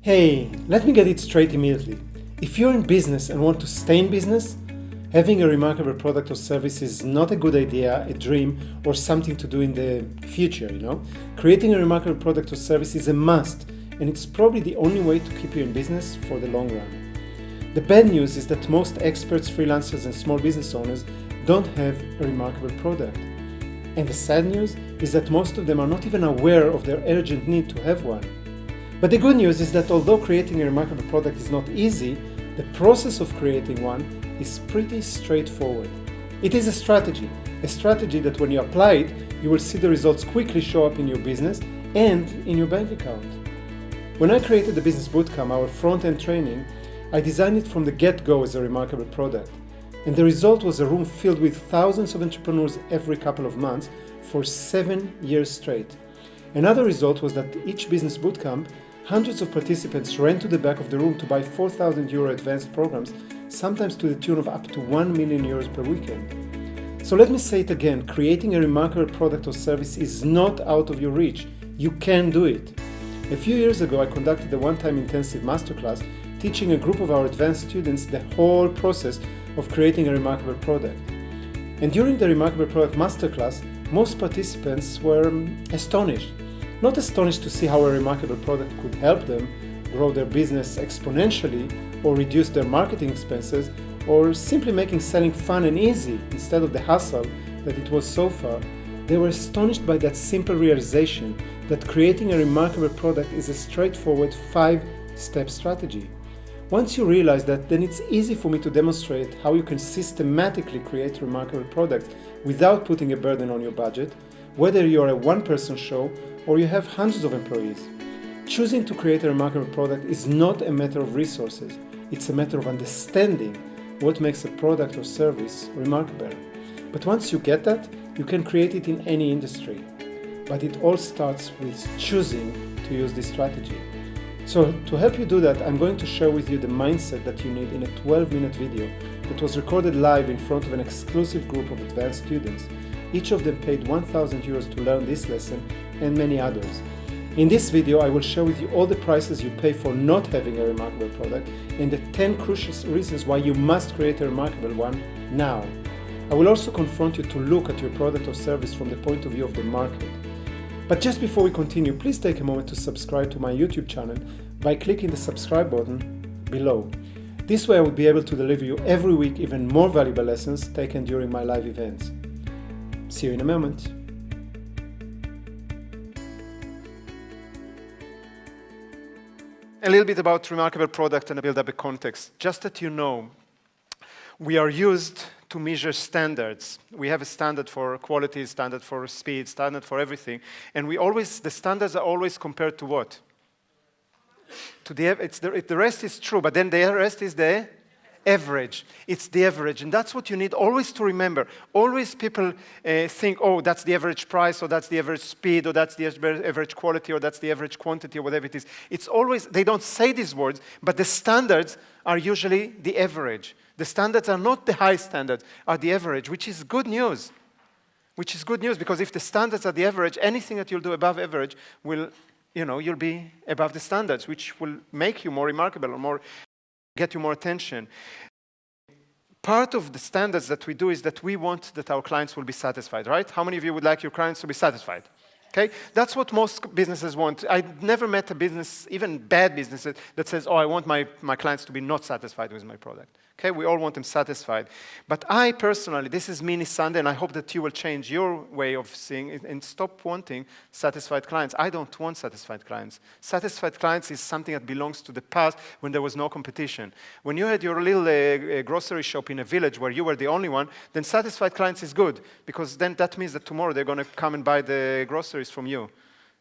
Hey, let me get it straight immediately. If you're in business and want to stay in business, having a remarkable product or service is not a good idea, a dream, or something to do in the future, Creating a remarkable product or service is a must, and it's probably the only way to keep you in business for the long run. The bad news is that most experts, freelancers, and small business owners don't have a remarkable product. And the sad news is that most of them are not even aware of their urgent need to have one. But the good news is that although creating a remarkable product is not easy, the process of creating one is pretty straightforward. It is a strategy that when you apply it, you will see the results quickly show up in your business and in your bank account. When I created the Business Bootcamp, our front-end training, I designed it from the get-go as a remarkable product. And the result was a room filled with thousands of entrepreneurs every couple of months for 7 years straight. Another result was that each Business Bootcamp, hundreds of participants ran to the back of the room to buy €4,000 advanced programs, sometimes to the tune of up to €1 million per weekend. So let me say it again, creating a remarkable product or service is not out of your reach. You can do it. A few years ago, I conducted a one-time intensive masterclass teaching a group of our advanced students the whole process of creating a remarkable product. And during the Remarkable Product Masterclass, most participants were astonished. Not astonished to see how a remarkable product could help them grow their business exponentially or reduce their marketing expenses or simply making selling fun and easy instead of the hassle that it was so far. They were astonished by that simple realization that creating a remarkable product is a straightforward 5-step strategy. Once you realize that, then it's easy for me to demonstrate how you can systematically create remarkable products without putting a burden on your budget, whether you're a one-person show or you have hundreds of employees. Choosing to create a remarkable product is not a matter of resources. It's a matter of understanding what makes a product or service remarkable. But once you get that, you can create it in any industry. But it all starts with choosing to use this strategy. So to help you do that, I'm going to share with you the mindset that you need in a 12-minute video that was recorded live in front of an exclusive group of advanced students. Each of them paid €1,000 to learn this lesson and many others. In this video, I will share with you all the prices you pay for not having a remarkable product and the 10 crucial reasons why you must create a remarkable one now. I will also confront you to look at your product or service from the point of view of the market. But just before we continue, please take a moment to subscribe to my YouTube channel by clicking the subscribe button below. This way I will be able to deliver you every week even more valuable lessons taken during my live events. See you in a moment. A little bit about remarkable product and build up a context. Just that you know, we are used to measure standards. We have a standard for quality, standard for speed, standard for everything. And the standards are always compared to what? The rest is true, but then the rest is the average. It's the average, and that's what you need always to remember. Always people think, oh, that's the average price, or that's the average speed, or that's the average quality, or that's the average quantity, or whatever it is. It's always, they don't say these words, but the standards are usually the average. The standards are not the high standards, are the average, which is good news. Which is good news, because if the standards are the average, anything that you'll do above average will, you'll be above the standards, which will make you more remarkable or get you more attention. Part of the standards that we do is that we want that our clients will be satisfied, right? How many of you would like your clients to be satisfied? Okay, that's what most businesses want. I never met a business, even bad businesses, that says, oh, I want my clients to be not satisfied with my product. Okay, we all want them satisfied. But I personally, this is me, Nisandeh, and I hope that you will change your way of seeing it and stop wanting satisfied clients. I don't want satisfied clients. Satisfied clients is something that belongs to the past when there was no competition. When you had your little grocery shop in a village where you were the only one, then satisfied clients is good, because then that means that tomorrow they're going to come and buy the groceries from you.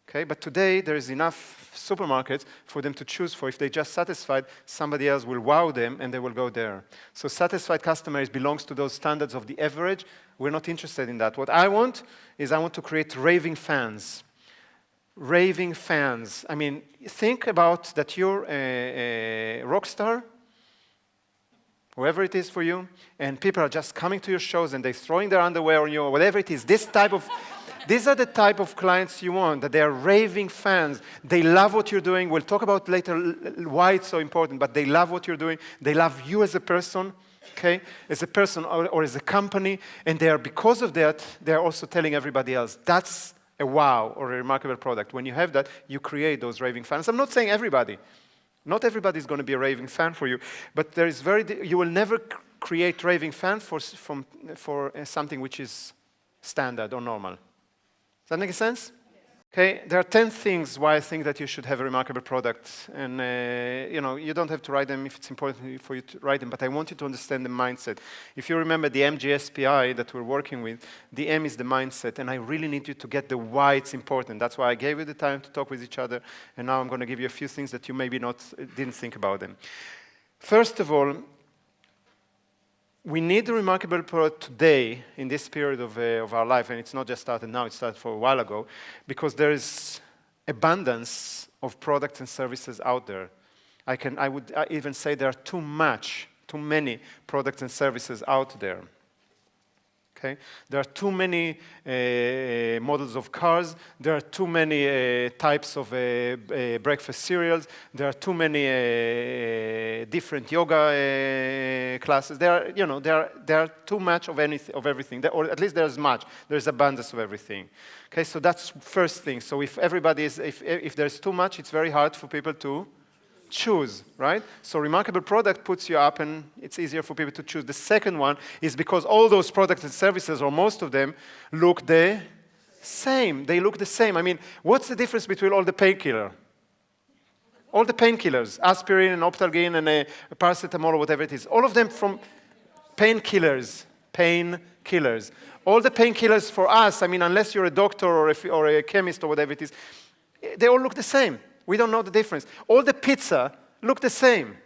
Okay, but today there is enough supermarkets for them to choose for. If they're just satisfied, somebody else will wow them and they will go there. So satisfied customers belongs to those standards of the average. We're not interested in that. What I want is I want to create raving fans. Raving fans. I mean, think about that you're a rock star, whoever it is for you, and people are just coming to your shows and they're throwing their underwear on you or whatever it is. This type of These are the type of clients you want, that they are raving fans. They love what you're doing. We'll talk about later why it's so important, but they love what you're doing. They love you as a person, okay, as a person or as a company, and they are, because of that, they're also telling everybody else. That's a wow or a remarkable product. When you have that, you create those raving fans. I'm not saying everybody. Not everybody is going to be a raving fan for you, but there is you will never create raving fan for something which is standard or normal. Does that make sense? Okay, there are 10 things why I think that you should have a remarkable product. And, you don't have to write them if it's important for you to write them, but I want you to understand the mindset. If you remember the MGSPI that we're working with, the M is the mindset, and I really need you to get the why it's important. That's why I gave you the time to talk with each other, and now I'm going to give you a few things that you maybe didn't think about them. First of all, we need a remarkable product today in this period of our life, and it's not just started now, it started for a while ago, because there is abundance of products and services out there. I would even say there are too many products and services out there. Okay? There are too many models of cars. There are too many types of breakfast cereals. There are too many different yoga classes. There are too much of everything, or at least there's much. There's abundance of everything. Okay, so that's first thing. So if there's too much, it's very hard for people to choose, right? So remarkable product puts you up and it's easier for people to choose. The second one is because all those products and services, or most of them, look the same. They look the same. I mean, what's the difference between all the painkillers, aspirin and Optalgin and paracetamol or whatever it is, all of them from painkillers. All the painkillers for us, I mean, unless you're a doctor or a chemist or whatever it is, they all look the same. We don't know the difference. All the pizza look the same,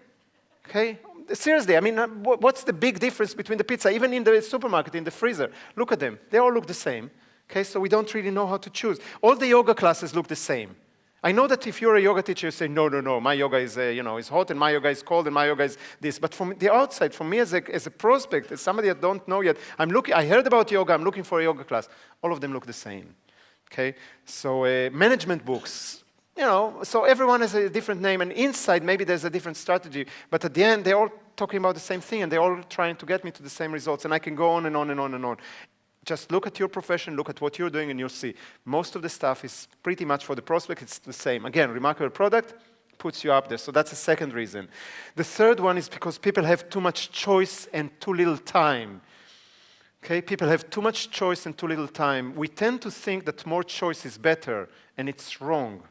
okay? Seriously, I mean, what's the big difference between the pizza? Even in the supermarket, in the freezer, look at them. They all look the same, okay? So we don't really know how to choose. All the yoga classes look the same. I know that if you're a yoga teacher, you say, no, my yoga is, is hot, and my yoga is cold, and my yoga is this. But from the outside, from me as a prospect, as somebody that don't know yet, I heard about yoga, I'm looking for a yoga class. All of them look the same, okay? So management books, so everyone has a different name, and inside maybe there's a different strategy, but at the end they're all talking about the same thing, and they're all trying to get me to the same results, and I can go on and on and on and on. Just look at your profession, look at what you're doing, and you'll see. Most of the stuff is pretty much for the prospect, it's the same. Again, remarkable product puts you up there, so that's the second reason. The third one is because people have too much choice and too little time. Okay, people have too much choice and too little time. We tend to think that more choice is better, and it's wrong.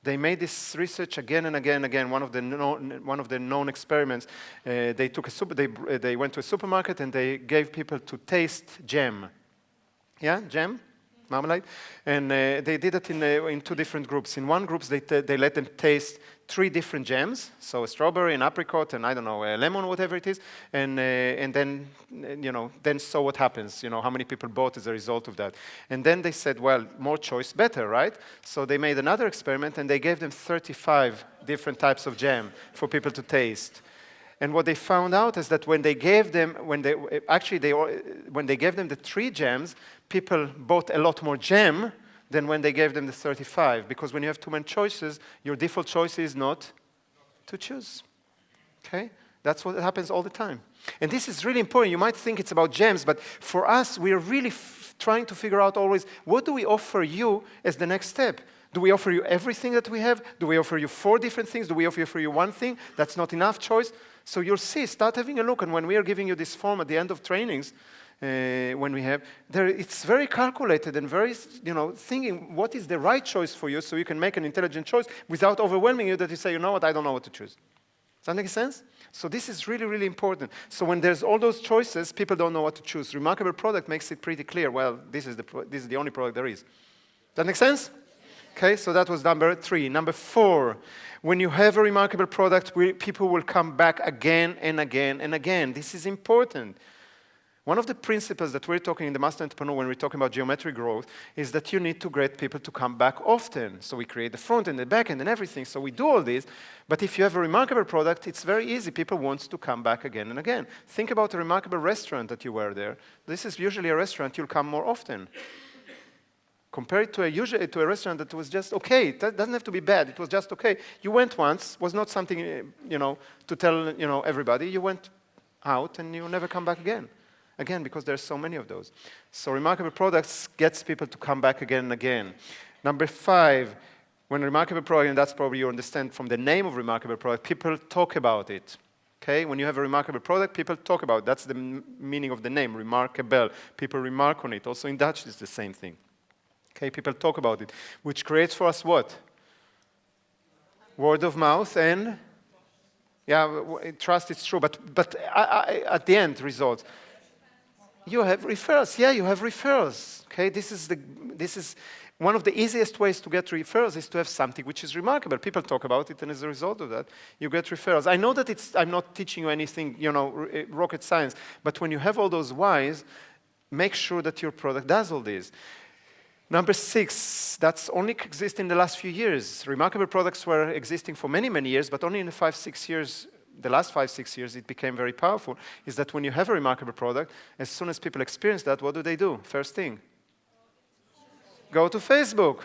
They made this research again and again and again. One of the known experiments, they went to a supermarket and they gave people to taste jam. Yeah, jam, marmalade, and they did it in two different groups. In one group, they let them taste 3 different jams, so a strawberry, an apricot, and I don't know, a lemon, whatever it is, and then saw what happens. How many people bought as a result of that. And then they said, well, more choice, better, right? So they made another experiment, and they gave them 35 different types of jam for people to taste. And what they found out is that when they gave them the 3 jams, people bought a lot more jam than when they gave them the 35. Because when you have too many choices, your default choice is not to choose. Okay? That's what happens all the time. And this is really important. You might think it's about jams, but for us, we are really trying to figure out always, what do we offer you as the next step? Do we offer you everything that we have? Do we offer you 4 different things? Do we offer you one thing? That's not enough choice. So you'll see, start having a look. And when we are giving you this form at the end of trainings, when we have, it's very calculated and very, thinking what is the right choice for you so you can make an intelligent choice without overwhelming you that you say, you know what, I don't know what to choose. Does that make sense? So this is really, really important. So when there's all those choices, people don't know what to choose. Remarkable product makes it pretty clear, well, this is the only product there is. Does that make sense? Okay, so that was number 3. Number 4, when you have a remarkable product, people will come back again and again and again. This is important. One of the principles that we're talking in the Master Entrepreneur when we're talking about geometric growth is that you need to get people to come back often. So we create the front and the back end and everything. So we do all this. But if you have a remarkable product, it's very easy. People want to come back again and again. Think about a remarkable restaurant that you were there. This is usually a restaurant you'll come more often. Compare it to a restaurant that was just okay. That doesn't have to be bad. It was just okay. You went once, was not something, to tell, everybody. You went out and you never come back again. Again, because there's so many of those. So remarkable products gets people to come back again and again. Number 5, when remarkable product, and that's probably you understand from the name of remarkable product, people talk about it. Okay, when you have a remarkable product, people talk about it. That's the meaning of the name, remarkable. People remark on it. Also in Dutch, it's the same thing. Okay, people talk about it, which creates for us what? Word of mouth and, trust is true. But at the end, results. You have referrals. Yeah, you have referrals. Okay, this is one of the easiest ways to get referrals is to have something which is remarkable. People talk about it, and as a result of that, you get referrals. I know that I'm not teaching you anything, rocket science, but when you have all those whys, make sure that your product does all this. Number 6, that's only exists in the last few years. Remarkable products were existing for many, many years, but only in the last 5-6 years, it became very powerful, is that when you have a remarkable product, as soon as people experience that, what do? First thing. Go to Facebook,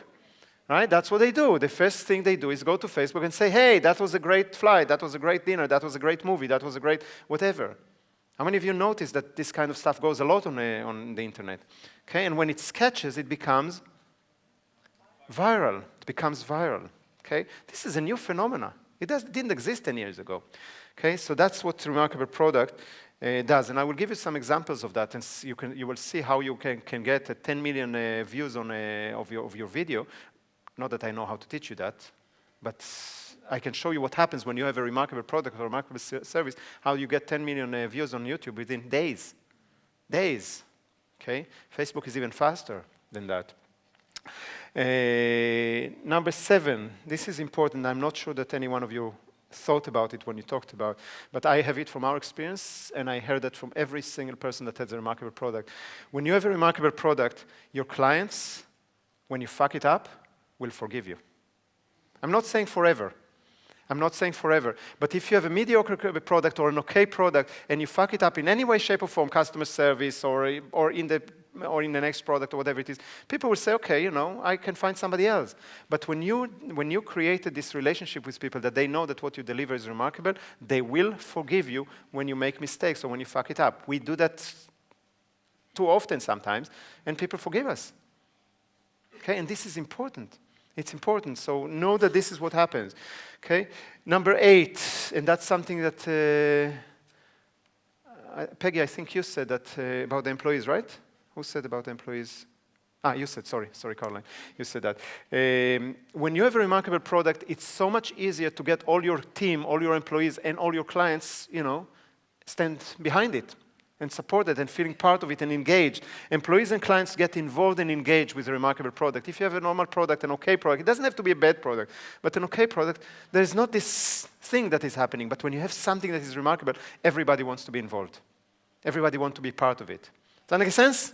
right? That's what they do. The first thing they do is go to Facebook and say, hey, that was a great flight, that was a great dinner, that was a great movie, that was a great whatever. How many of you notice that this kind of stuff goes a lot on the internet? Okay, and when it catches, it becomes viral. It becomes viral, okay? This is a new phenomenon. It didn't exist 10 years ago, okay? So that's what remarkable product does, and I will give you some examples of that, and you will see how you can get 10 million views of your video. Not that I know how to teach you that, but I can show you what happens when you have a remarkable product or a remarkable service, how you get 10 million views on YouTube within days. Days, okay? Facebook is even faster than that. Number 7, this is important. I'm not sure that any one of you thought about it when you talked about, but I have it from our experience, and I heard that from every single person that has a remarkable product. When you have a remarkable product, your clients, when you fuck it up, will forgive you. I'm not saying forever. But if you have a mediocre product or an okay product, and you fuck it up in any way, shape, or form, customer service or in the next product or whatever it is, people will say, okay, I can find somebody else. But when you created this relationship with people that they know that what you deliver is remarkable, they will forgive you when you make mistakes or when you fuck it up. We do that too often sometimes, and people forgive us. Okay, and this is important. It's important, so know that this is what happens. Okay, number 8, and that's something that Peggy, I think you said that about the employees, right? Who said about the employees? You said, sorry, Caroline. You said that. When you have a remarkable product, it's so much easier to get all your team, all your employees, and all your clients, stand behind it and support it and feeling part of it and engaged. Employees and clients get involved and engaged with a remarkable product. If you have a normal product, an okay product, it doesn't have to be a bad product, but an okay product, there's not this thing that is happening. But when you have something that is remarkable, everybody wants to be involved. Everybody wants to be part of it. Does that make sense?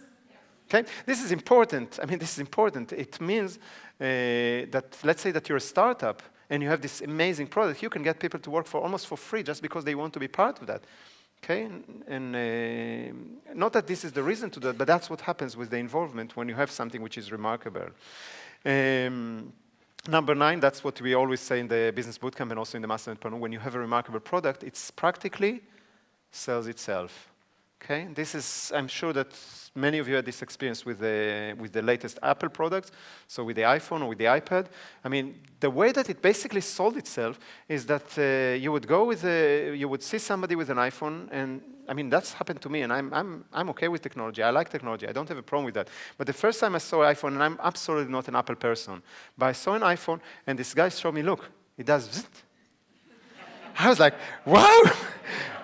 Okay? This is important. It means that, let's say that you're a startup and you have this amazing product, you can get people to work almost for free just because they want to be part of that. Okay, and not that this is the reason to that, but that's what happens with the involvement when you have something which is remarkable. Number 9, that's what we always say in the business bootcamp and also in the mastermind panel. When you have a remarkable product, it's practically sells itself. Okay, this is, I'm sure that many of you had this experience with the latest Apple products, so with the iPhone or with the iPad. The way that it basically sold itself is that you would see somebody with an iPhone, and that's happened to me, and I'm okay with technology. I like technology. I don't have a problem with that. But the first time I saw an iPhone, and I'm absolutely not an Apple person, but I saw an iPhone, and this guy showed me, look, it does zzz. I was like, wow!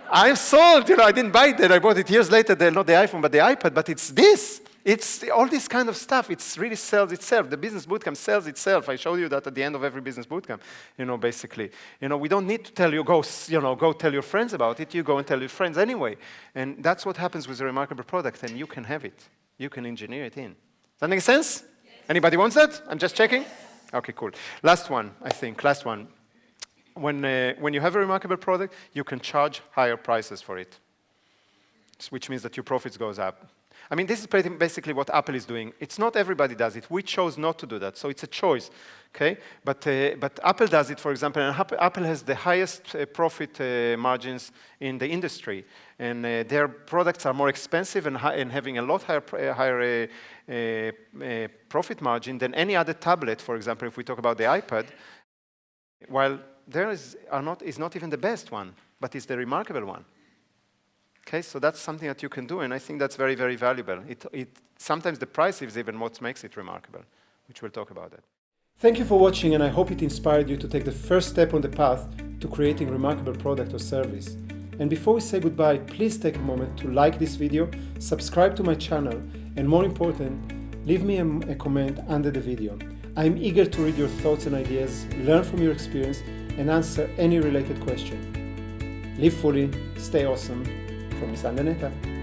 I'm sold, I didn't buy it then. I bought it years later, not the iPhone, but the iPad, but it's this. It's all this kind of stuff. It really sells itself. The business bootcamp sells itself. I show you that at the end of every business bootcamp, basically. We don't need to tell you, go tell your friends about it. You go and tell your friends anyway. And that's what happens with a remarkable product, and you can have it. You can engineer it in. Does that make sense? Yes. Anybody wants that? I'm just checking. Okay, cool. Last one. When you have a remarkable product, you can charge higher prices for it, which means that your profits goes up. I mean, this is basically what Apple is doing. It's not everybody does it. We chose not to do that, so it's a choice, okay? But Apple does it, for example, and Apple has the highest profit margins in the industry, and their products are more expensive and having a lot higher profit margin than any other tablet. For example, if we talk about the iPad, while theirs is not even the best one, but it's the remarkable one. Okay, so that's something that you can do, and I think that's very, very valuable. Sometimes the price is even what makes it remarkable, which we'll talk about that. Thank you for watching, and I hope it inspired you to take the first step on the path to creating a remarkable product or service. And before we say goodbye, please take a moment to like this video, subscribe to my channel, and more important, leave me a comment under the video. I'm eager to read your thoughts and ideas, learn from your experience, and answer any related question. Live fully, stay awesome. From Nisandeh, Neta.